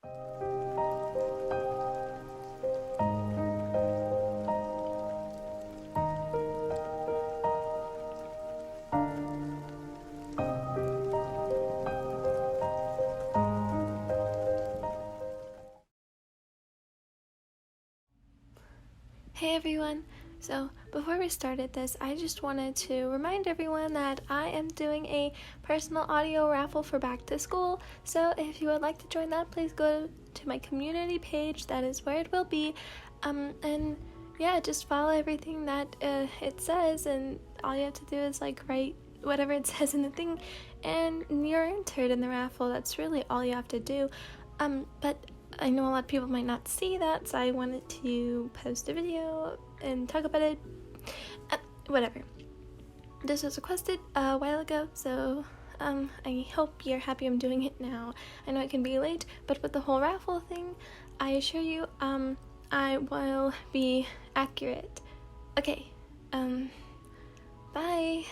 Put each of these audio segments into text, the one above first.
Hey everyone! So before we started this, I just wanted to remind everyone that I am doing a personal audio raffle for back to school. So if you would like to join that, please go to my community page. That is where it will be. And yeah, just follow everything that it says, and all you have to do is write whatever it says in the thing, and you're entered in the raffle. That's really all you have to do. But I know a lot of people might not see that, so I wanted to post a video and talk about it. Whatever. This was requested a while ago, so I hope you're happy I'm doing it now. I know it can be late, but with the whole raffle thing, I assure you, I will be accurate. Okay, bye!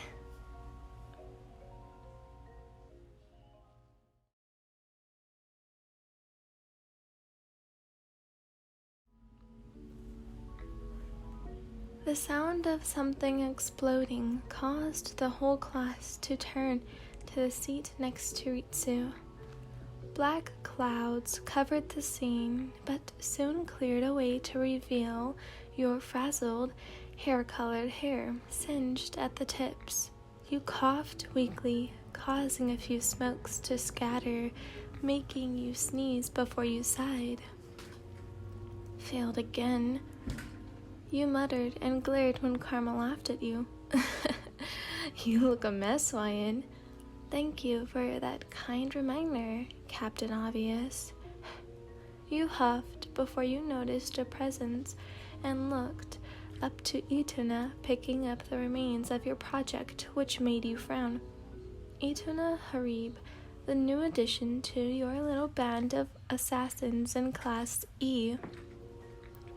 The sound of something exploding caused the whole class to turn to the seat next to Ritsu. Black clouds covered the scene, but soon cleared away to reveal your frazzled, hair-colored hair singed at the tips. You coughed weakly, causing a few smokes to scatter, making you sneeze before you sighed. Failed again. You muttered and glared when Karma laughed at you. You look a mess, Ryan. Thank you for that kind reminder, Captain Obvious. You huffed before you noticed a presence and looked up to Itona picking up the remains of your project, which made you frown. Itona Horibe, the new addition to your little band of assassins in Class E,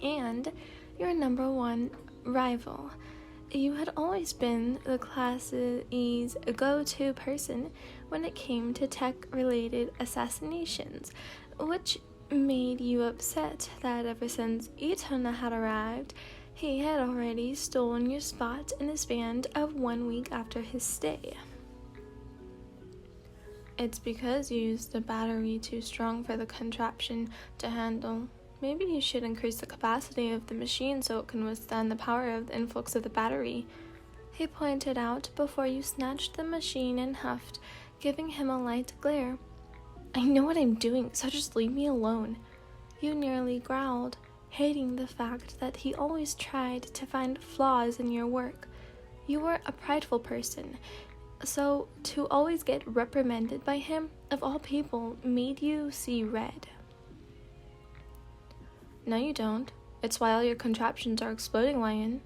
and your number one rival. You had always been the Class E's go-to person when it came to tech-related assassinations, which made you upset that ever since Itona had arrived, he had already stolen your spot in a span of 1 week after his stay. It's because you used the battery too strong for the contraption to handle. Maybe you should increase the capacity of the machine so it can withstand the power of the influx of the battery, he pointed out before you snatched the machine and huffed, giving him a light glare. I know what I'm doing, so just leave me alone. You nearly growled, hating the fact that he always tried to find flaws in your work. You were a prideful person, so to always get reprimanded by him, of all people, made you see red. No, you don't. It's why all your contraptions are exploding, Lion.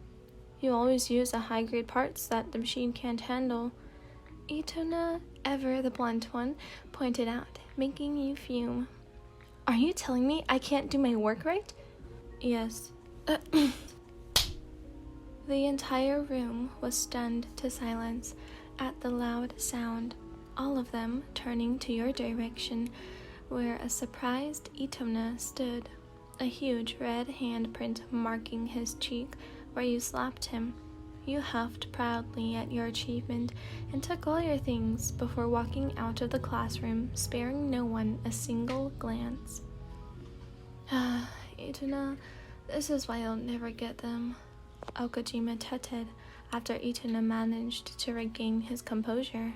You always use the high-grade parts that the machine can't handle. Itona, ever the blunt one, pointed out, making you fume. Are you telling me I can't do my work right? Yes. The entire room was stunned to silence at the loud sound, all of them turning to your direction, where a surprised Itona stood, a huge red handprint marking his cheek where you slapped him. You huffed proudly at your achievement and took all your things before walking out of the classroom, sparing no one a single glance. Itona, this is why I'll never get them, Okajima tutted after Itona managed to regain his composure,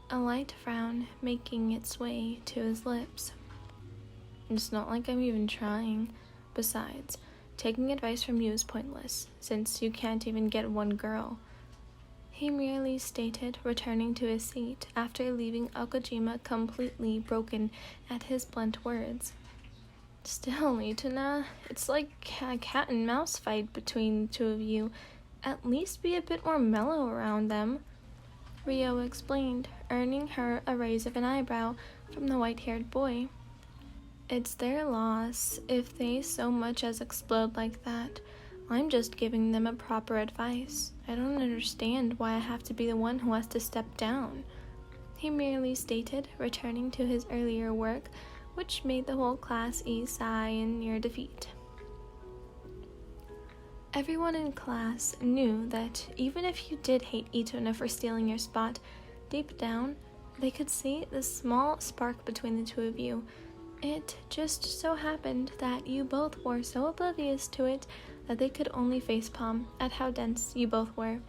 a light frown making its way to his lips. It's not like I'm even trying. Besides, taking advice from you is pointless, since you can't even get one girl, he merely stated, returning to his seat after leaving Okajima completely broken at his blunt words. Still, Itona, it's like a cat and mouse fight between the two of you. At least be a bit more mellow around them, Rio explained, earning her a raise of an eyebrow from the white-haired boy. It's their loss if they so much as explode like that. I'm just giving them a proper advice. I don't understand why I have to be the one who has to step down, he merely stated, returning to his earlier work which made the whole class sigh in your defeat. Everyone in class knew that even if you did hate Itona for stealing your spot, deep down, they could see the small spark between the two of you. It just so happened that you both were so oblivious to it that they could only facepalm at how dense you both were.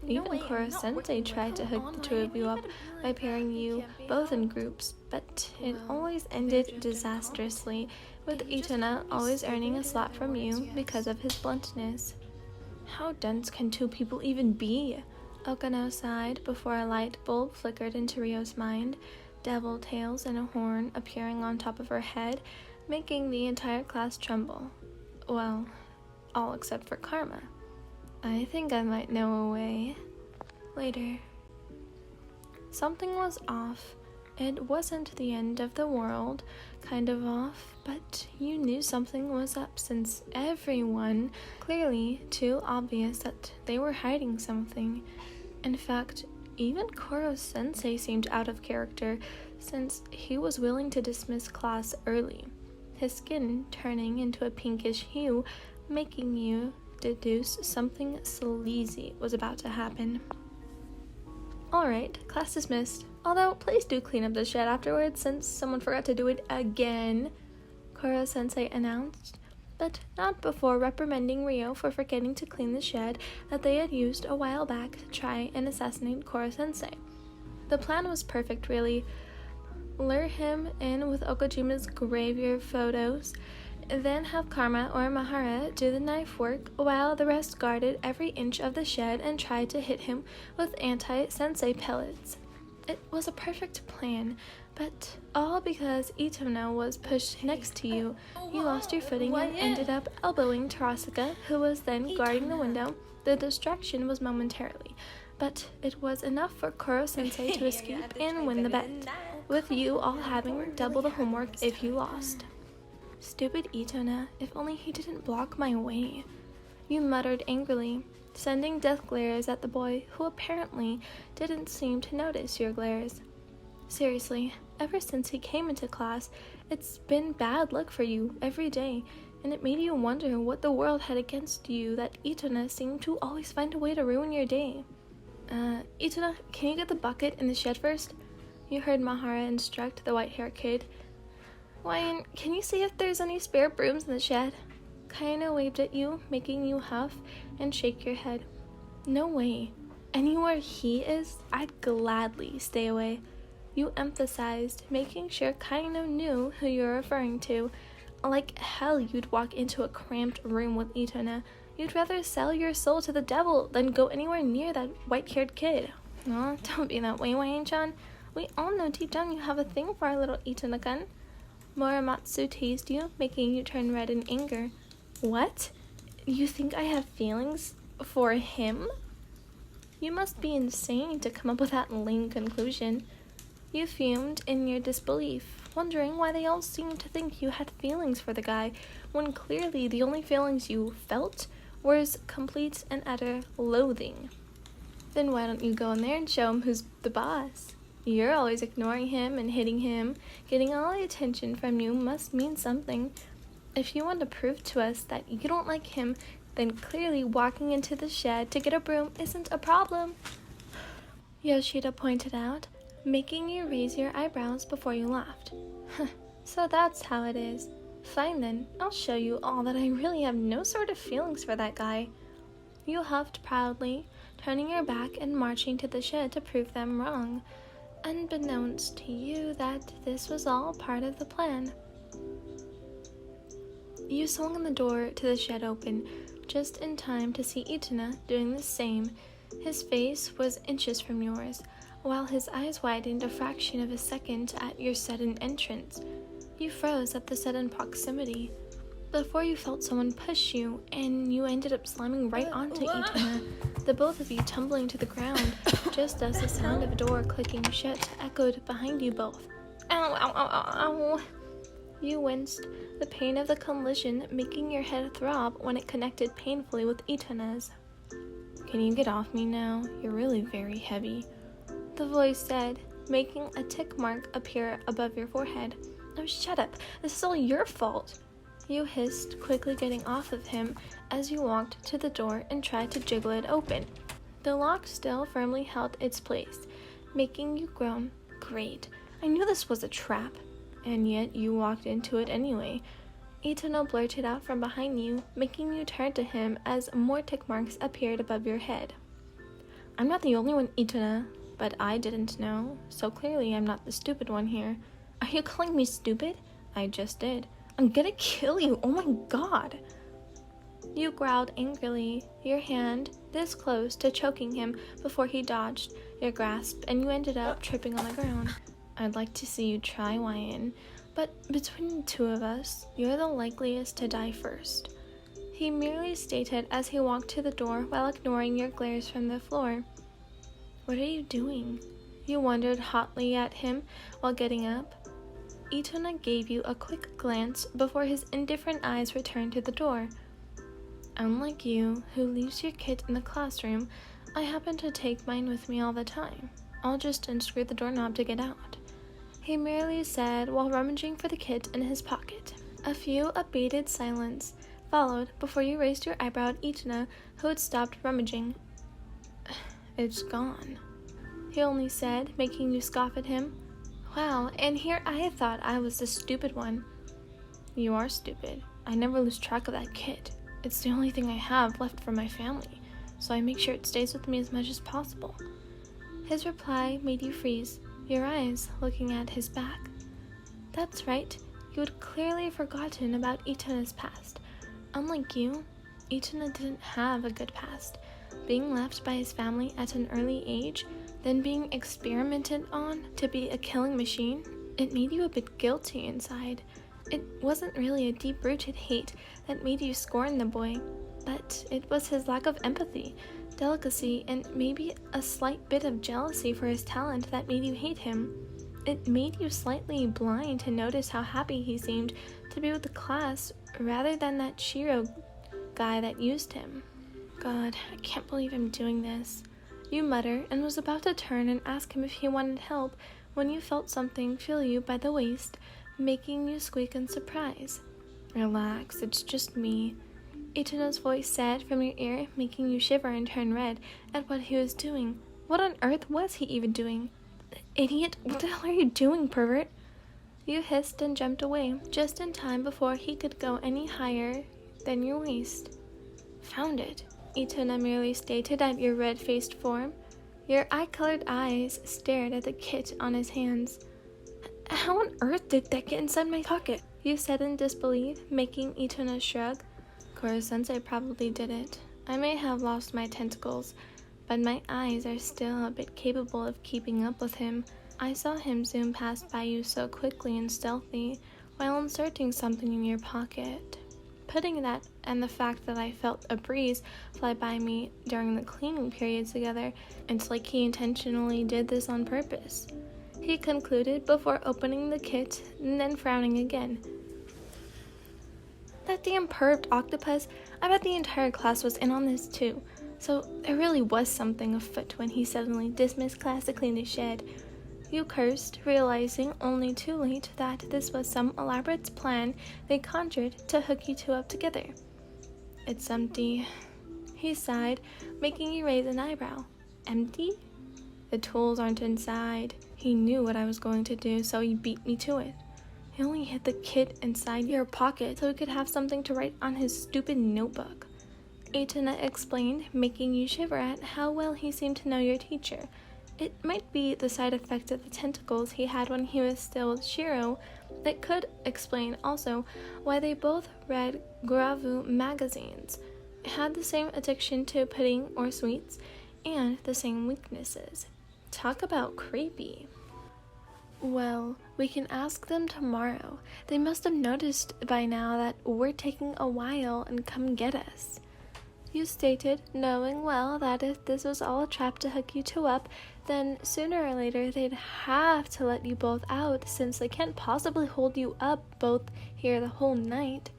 Even Koro-sensei tried to hook the two of you up by pairing you both in groups, but it always ended disastrously, with Itona always earning a slot from you because of his bluntness. How dense can two people even be? Okano sighed before a light bulb flickered into Ryo's mind, devil tails and a horn appearing on top of her head, making the entire class tremble. Well, all except for Karma. I think I might know a way. Later. Something was off. It wasn't the end of the world, kind of off, but you knew something was up since everyone, clearly too obvious that they were hiding something. In fact, even Koro-sensei seemed out of character since he was willing to dismiss class early, his skin turning into a pinkish hue, making you deduce something sleazy was about to happen. Alright, class dismissed. Although, please do clean up the shed afterwards since someone forgot to do it again, Koro-sensei announced, but not before reprimanding Ryo for forgetting to clean the shed that they had used a while back to try and assassinate Koro-sensei. The plan was perfect, really. Lure him in with Okajima's graveyard photos, then have Karma or Mahara do the knife work while the rest guarded every inch of the shed and tried to hit him with anti-sensei pellets. It was a perfect plan, but all because Itona was pushed next to you. You lost your footing and ended up elbowing Tarasuka, who was then guarding the window. The distraction was momentarily, but it was enough for Koro-sensei to escape and win the bet, with you all having double the homework if you lost. Stupid Itona, if only he didn't block my way. You muttered angrily, sending death glares at the boy who apparently didn't seem to notice your glares. Seriously, ever since he came into class, it's been bad luck for you every day, and it made you wonder what the world had against you that Itona seemed to always find a way to ruin your day. Itona, can you get the bucket in the shed first? You heard Mahara instruct the white-haired kid. Wyan, can you see if there's any spare brooms in the shed? Kaina waved at you, making you huff and shake your head. No way. Anywhere he is, I'd gladly stay away. You emphasized, making sure Kaino knew who you were referring to. Like hell you'd walk into a cramped room with Itona. You'd rather sell your soul to the devil than go anywhere near that white-haired kid. Oh, don't be that way, Wyan-chan. We all know deep down you have a thing for our little Itona-kun. Muramatsu teased you, making you turn red in anger. What? You think I have feelings for him? You must be insane to come up with that lame conclusion. You fumed in your disbelief, wondering why they all seemed to think you had feelings for the guy, when clearly the only feelings you felt was complete and utter loathing. Then why don't you go in there and show him who's the boss? You're always ignoring him and hitting him. Getting all the attention from you must mean something. If you want to prove to us that you don't like him, then clearly walking into the shed to get a broom isn't a problem, Yoshida pointed out, making you raise your eyebrows before you laughed. So that's how it is. Fine then, I'll show you all that I really have no sort of feelings for that guy. You huffed proudly, turning your back and marching to the shed to prove them wrong, unbeknownst to you that this was all part of the plan. You swung the door to the shed open, just in time to see Itona doing the same. His face was inches from yours, while his eyes widened a fraction of a second at your sudden entrance. You froze at the sudden proximity. Before you felt someone push you, and you ended up slamming right onto Itona, the both of you tumbling to the ground, just as the sound of a door clicking shut echoed behind you both. Ow, ow, ow, ow, ow. You winced, the pain of the collision making your head throb when it connected painfully with Itona's. Can you get off me now? You're really very heavy, the voice said, making a tick mark appear above your forehead. Oh, shut up. This is all your fault. You hissed, quickly getting off of him as you walked to the door and tried to jiggle it open. The lock still firmly held its place, making you groan. Great. I knew this was a trap. And yet you walked into it anyway. Itona blurted out from behind you, making you turn to him as more tick marks appeared above your head. I'm not the only one, Itona, but I didn't know, so clearly I'm not the stupid one here. Are you calling me stupid? I just did. I'm gonna kill you, oh my god! You growled angrily, your hand this close to choking him before he dodged your grasp, and you ended up tripping on the ground. I'd like to see you try, Wyan, but between the two of us, you're the likeliest to die first. He merely stated as he walked to the door while ignoring your glares from the floor. What are you doing? You wondered hotly at him while getting up. Itona gave you a quick glance before his indifferent eyes returned to the door. Unlike you, who leaves your kit in the classroom, I happen to take mine with me all the time. I'll just unscrew the doorknob to get out. He merely said while rummaging for the kit in his pocket. A few abated silence followed before you raised your eyebrow at Itona, who had stopped rummaging. It's gone, he only said, making you scoff at him. Wow, and here I thought I was the stupid one. You are stupid. I never lose track of that kit. It's the only thing I have left from my family, so I make sure it stays with me as much as possible. His reply made you freeze, your eyes looking at his back. That's right, you had clearly forgotten about Itona's past. Unlike you, Itona didn't have a good past. Being left by his family at an early age, then being experimented on to be a killing machine, it made you a bit guilty inside. It wasn't really a deep-rooted hate that made you scorn the boy, but it was his lack of empathy, delicacy, and maybe a slight bit of jealousy for his talent that made you hate him. It made you slightly blind to notice how happy he seemed to be with the class rather than that Shiro guy that used him. God, I can't believe I'm doing this. You mutter and was about to turn and ask him if he wanted help when you felt something feel you by the waist, making you squeak in surprise. Relax, it's just me, Itona's voice said from your ear, making you shiver and turn red at what he was doing. What on earth was he even doing? Idiot, what the hell are you doing, pervert? You hissed and jumped away, just in time before he could go any higher than your waist. Found it, Itona merely stated at your red-faced form. Your eye-colored eyes stared at the kit on his hands. How on earth did that get inside my pocket? You said in disbelief, making Itona shrug. Koro-sensei probably did it. I may have lost my tentacles, but my eyes are still a bit capable of keeping up with him. I saw him zoom past by you so quickly and stealthy while inserting something in your pocket. Putting that and the fact that I felt a breeze fly by me during the cleaning period together, it's like he intentionally did this on purpose, he concluded before opening the kit and then frowning again. That damn perved octopus, I bet the entire class was in on this too, so there really was something afoot when he suddenly dismissed class to clean the shed. You cursed, realizing only too late that this was some elaborate plan they conjured to hook you two up together. It's empty, he sighed, making you raise an eyebrow. Empty? The tools aren't inside. He knew what I was going to do, so he beat me to it. He only hid the kit inside your pocket so he could have something to write on his stupid notebook. Itona explained, making you shiver at how well he seemed to know your teacher. It might be the side effect of the tentacles he had when he was still with Shiro that could explain also why they both read Gravu magazines, had the same addiction to pudding or sweets, and the same weaknesses. Talk about creepy. Well, we can ask them tomorrow. They must have noticed by now that we're taking a while and come get us. You stated, knowing well that if this was all a trap to hook you two up, then sooner or later they'd have to let you both out since they can't possibly hold you up both here the whole night.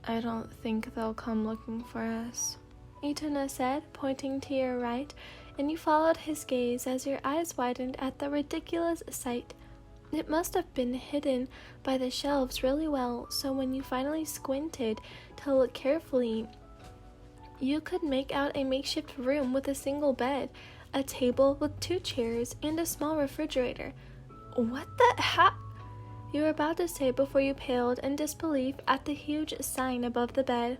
I don't think they'll come looking for us, Itona said, pointing to your right, and you followed his gaze as your eyes widened at the ridiculous sight. It must have been hidden by the shelves really well, so when you finally squinted to look carefully, you could make out a makeshift room with a single bed, a table with 2 chairs, and a small refrigerator. What the heck? You were about to say before you paled in disbelief at the huge sign above the bed.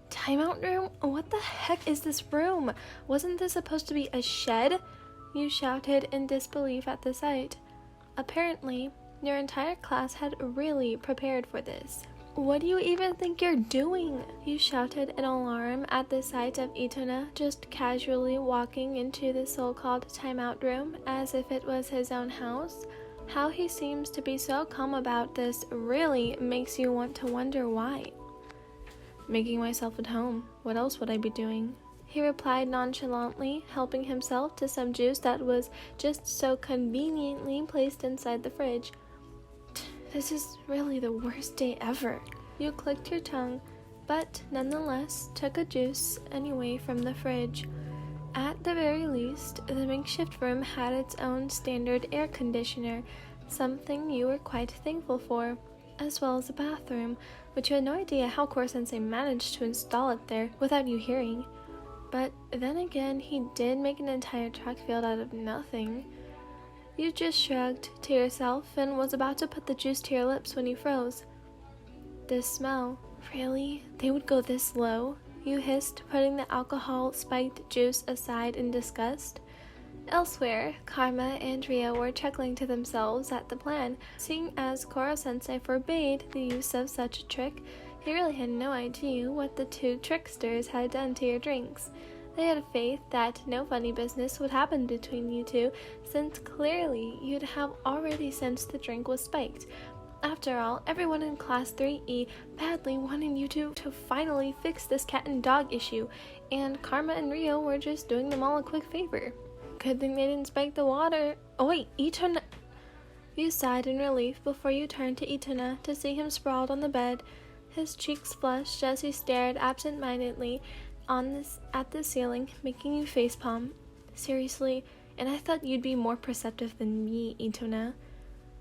Timeout room? What the heck is this room? Wasn't this supposed to be a shed? You shouted in disbelief at the sight. Apparently, your entire class had really prepared for this. What do you even think you're doing? You shouted in alarm at the sight of Itona just casually walking into the so-called timeout room as if it was his own house. How he seems to be so calm about this really makes you want to wonder why. Making myself at home. What else would I be doing? He replied nonchalantly, helping himself to some juice that was just so conveniently placed inside the fridge. This is really the worst day ever. You clicked your tongue, but nonetheless took a juice anyway from the fridge. At the very least, the makeshift room had its own standard air conditioner, something you were quite thankful for, as well as a bathroom, which you had no idea how Koro-sensei managed to install it there without you hearing. But then again, he did make an entire track field out of nothing. You just shrugged to yourself and was about to put the juice to your lips when you froze. This smell. Really? They would go this low? You hissed, putting the alcohol-spiked juice aside in disgust. Elsewhere, Karma and Rio were chuckling to themselves at the plan. Seeing as Koro-sensei forbade the use of such a trick, he really had no idea what the 2 tricksters had done to your drinks. They had faith that no funny business would happen between you two, since clearly you'd have already sensed the drink was spiked. After all, everyone in Class 3E badly wanted you to finally fix this cat and dog issue, and Karma and Rio were just doing them all a quick favor. Good thing they didn't spike the water. Oh wait, Itona! You sighed in relief before you turned to Itona to see him sprawled on the bed. His cheeks flushed as he stared absent-mindedly at the ceiling, making you facepalm. Seriously, and I thought you'd be more perceptive than me, Itona.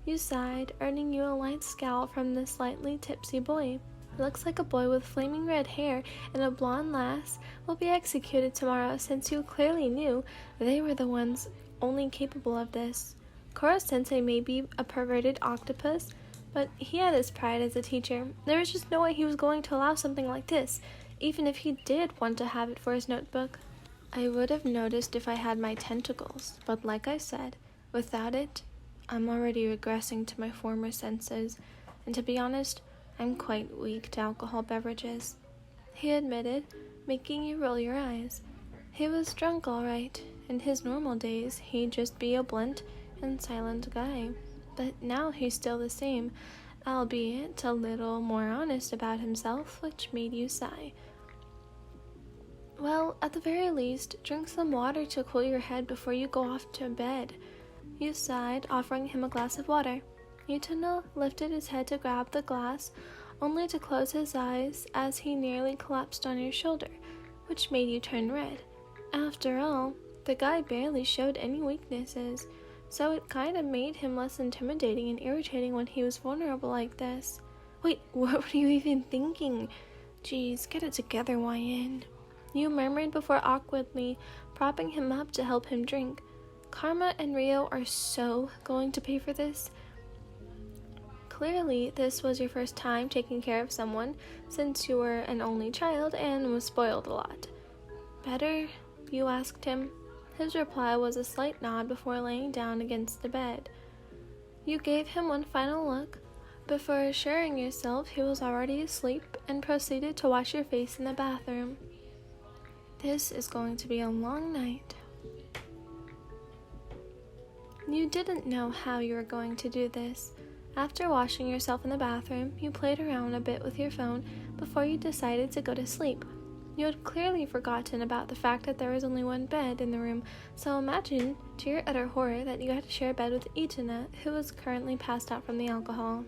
You sighed, earning you a light scowl from the slightly tipsy boy. Looks like a boy with flaming red hair and a blonde lass will be executed tomorrow, since you clearly knew they were the ones only capable of this. Koro-sensei may be a perverted octopus, but he had his pride as a teacher. There was just no way he was going to allow something like this, even if he did want to have it for his notebook. I would have noticed if I had my tentacles, but like I said, without it, I'm already regressing to my former senses, and to be honest, I'm quite weak to alcohol beverages, he admitted, making you roll your eyes. He was drunk all right. In his normal days, he'd just be a blunt and silent guy. But now he's still the same, albeit a little more honest about himself, which made you sigh. Well, at the very least, drink some water to cool your head before you go off to bed. You sighed, offering him a glass of water. Itona lifted his head to grab the glass, only to close his eyes as he nearly collapsed on your shoulder, which made you turn red. After all, the guy barely showed any weaknesses, so it kind of made him less intimidating and irritating when he was vulnerable like this. Wait, what were you even thinking? Geez, get it together, YN. You murmured before awkwardly propping him up to help him drink. Karma and Rio are so going to pay for this. Clearly, this was your first time taking care of someone, since you were an only child and was spoiled a lot. Better? You asked him. His reply was a slight nod before laying down against the bed. You gave him one final look before assuring yourself he was already asleep and proceeded to wash your face in the bathroom. This is going to be a long night. You didn't know how you were going to do this. After washing yourself in the bathroom, you played around a bit with your phone before you decided to go to sleep. You had clearly forgotten about the fact that there was only one bed in the room, so imagine, to your utter horror, that you had to share a bed with Itona, who was currently passed out from the alcohol.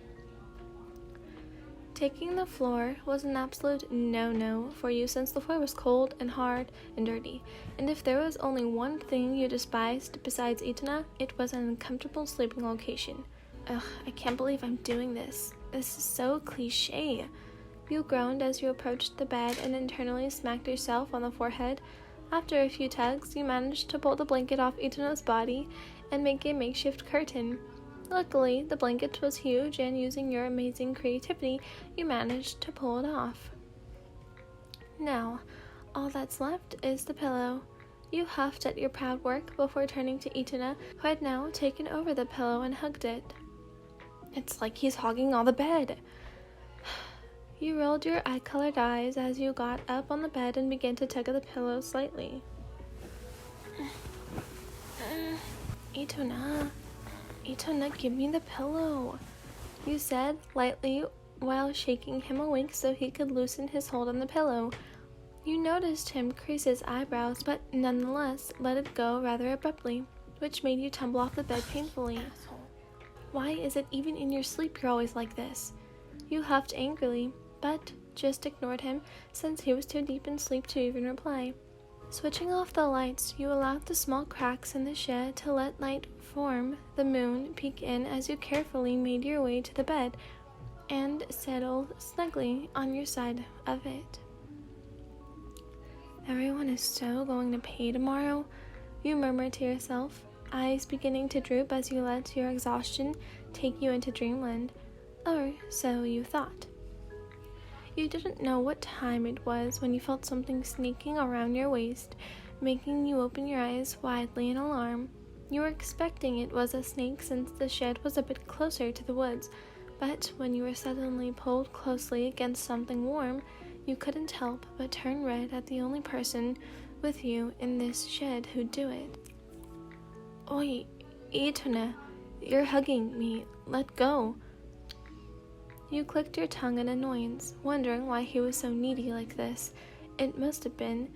Taking the floor was an absolute no-no for you, since the floor was cold and hard and dirty, and if there was only one thing you despised besides Itona, it was an uncomfortable sleeping location. Ugh, I can't believe I'm doing this. This is so cliche. You groaned as you approached the bed and internally smacked yourself on the forehead. After a few tugs, you managed to pull the blanket off Itona's body and make a makeshift curtain. Luckily, the blanket was huge, and using your amazing creativity, you managed to pull it off. Now, all that's left is the pillow. You huffed at your proud work before turning to Itona, who had now taken over the pillow and hugged it. It's like he's hogging all the bed. You rolled your eye-colored eyes as you got up on the bed and began to tug at the pillow slightly. Itona, give me the pillow, you said lightly while shaking him awake so he could loosen his hold on the pillow. You noticed him crease his eyebrows, but nonetheless let it go rather abruptly, which made you tumble off the bed painfully. Why is it even in your sleep you're always like this? You huffed angrily, but just ignored him since he was too deep in sleep to even reply. Switching off the lights, you allowed the small cracks in the shed to let light form the moon peek in as you carefully made your way to the bed and settled snugly on your side of it. Everyone is so going to pay tomorrow, you murmured to yourself, eyes beginning to droop as you let your exhaustion take you into dreamland. Or so you thought. You didn't know what time it was when you felt something sneaking around your waist, making you open your eyes widely in alarm. You were expecting it was a snake since the shed was a bit closer to the woods, but when you were suddenly pulled closely against something warm, you couldn't help but turn red at the only person with you in this shed who'd do it. Oi, Itona, you're hugging me. Let go. You clicked your tongue in annoyance, wondering why he was so needy like this. It must have been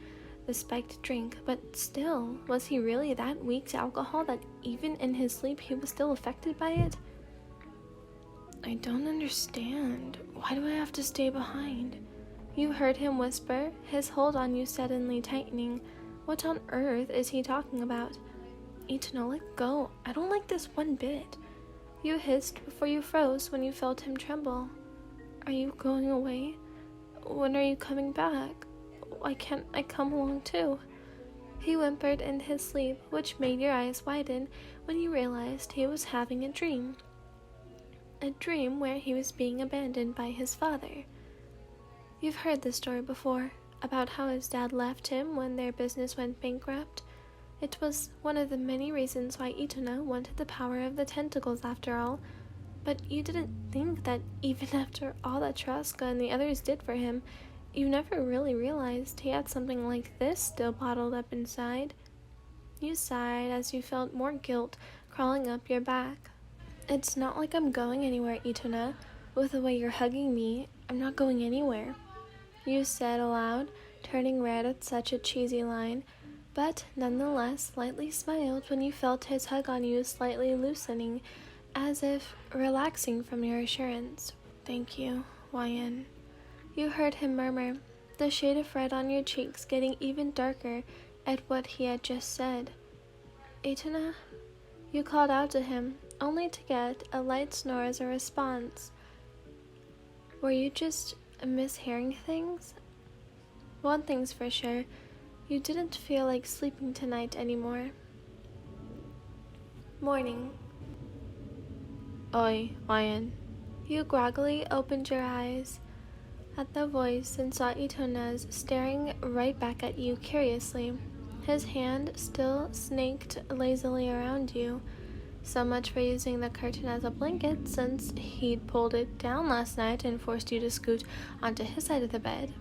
the spiked drink, but still, was he really that weak to alcohol that even in his sleep he was still affected by it? I don't understand. Why do I have to stay behind? You heard him whisper, his hold on you suddenly tightening. What on earth is he talking about? Itona, let go. I don't like this one bit. You hissed before you froze when you felt him tremble. Are you going away? When are you coming back? Why can't I come along too? He whimpered in his sleep, which made your eyes widen when you realized he was having a dream. A dream where he was being abandoned by his father. You've heard this story before, about how his dad left him when their business went bankrupt. It was one of the many reasons why Itona wanted the power of the tentacles after all, but you didn't think that even after all that Traska and the others did for him, you never really realized he had something like this still bottled up inside. You sighed as you felt more guilt crawling up your back. It's not like I'm going anywhere, Itona. With the way you're hugging me, I'm not going anywhere, you said aloud, turning red at such a cheesy line, but nonetheless slightly smiled when you felt his hug on you slightly loosening, as if relaxing from your assurance. Thank you, YN. You heard him murmur, the shade of red on your cheeks getting even darker at what he had just said. Itona, you called out to him, only to get a light snore as a response. Were you just mishearing things? One thing's for sure, you didn't feel like sleeping tonight anymore. Morning. Oi, YN. You groggily opened your eyes at the voice and saw Itona's staring right back at you curiously, his hand still snaked lazily around you. So much for using the curtain as a blanket, since he'd pulled it down last night and forced you to scoot onto his side of the bed.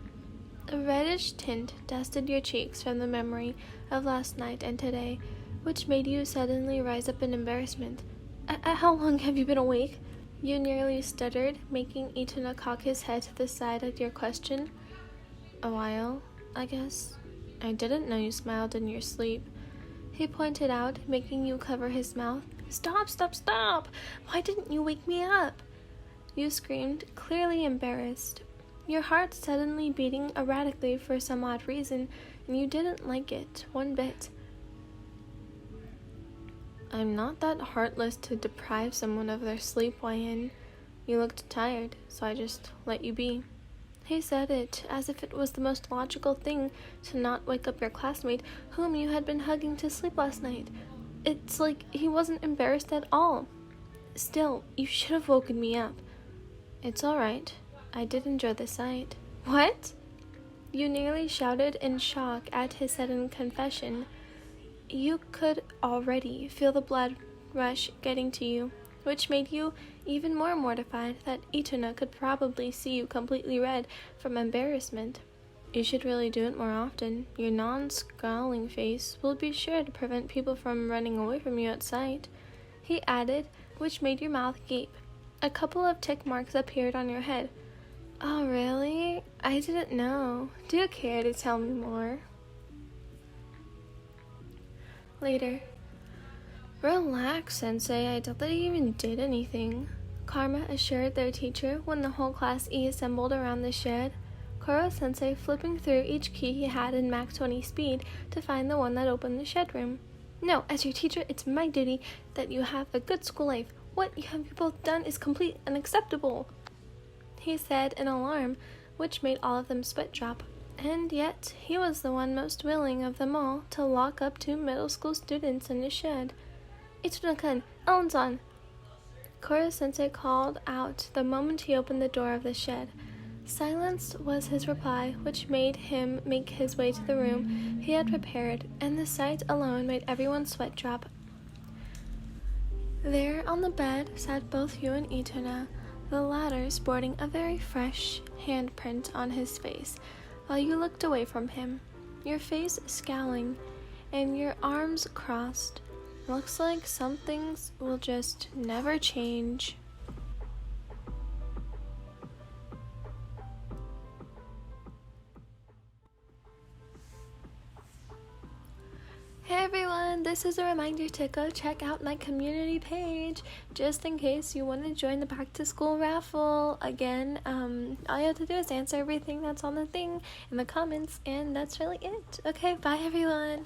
A reddish tint dusted your cheeks from the memory of last night and today, which made you suddenly rise up in embarrassment. How long have you been awake? You nearly stuttered, making Itona cock his head to the side at your question. A while, I guess. I didn't know you smiled in your sleep, he pointed out, making you cover his mouth. Stop! Why didn't you wake me up? You screamed, clearly embarrassed. Your heart suddenly beating erratically for some odd reason, and you didn't like it one bit. I'm not that heartless to deprive someone of their sleep, Wyan. You looked tired, so I just let you be. He said it as if it was the most logical thing to not wake up your classmate whom you had been hugging to sleep last night. It's like he wasn't embarrassed at all. Still, you should have woken me up. It's all right. I did enjoy the sight. What? You nearly shouted in shock at his sudden confession. You could already feel the blood rush getting to you, which made you even more mortified that Itona could probably see you completely red from embarrassment. You should really do it more often. Your non-scowling face will be sure to prevent people from running away from you at sight, he added, which made your mouth gape. A couple of tick marks appeared on your head. Oh, really? I didn't know. Do you care to tell me more? Later. Relax, Sensei. I doubt that he even did anything, Karma assured their teacher when the whole class assembled around the shed. Koro-sensei flipping through each key he had in Mach 20 speed to find the one that opened the shed room. No, as your teacher, it's my duty that you have a good school life. What you have both done is completely unacceptable, he said in alarm, which made all of them sweat drop. And yet, he was the one most willing of them all to lock up 2 middle school students in the shed. Itona-kun, Ellen-san! Koro-sensei called out the moment he opened the door of the shed. Silence was his reply, which made him make his way to the room he had prepared, and the sight alone made everyone's sweat drop. There on the bed sat both you and Itona, the latter sporting a very fresh handprint on his face, while you looked away from him, your face scowling, and your arms crossed. Looks like some things will just never change. Hey everyone, this is a reminder to go check out my community page, just in case you want to join the back to school raffle. Again, all you have to do is answer everything that's on the thing in the comments, and that's really it. Okay, bye everyone.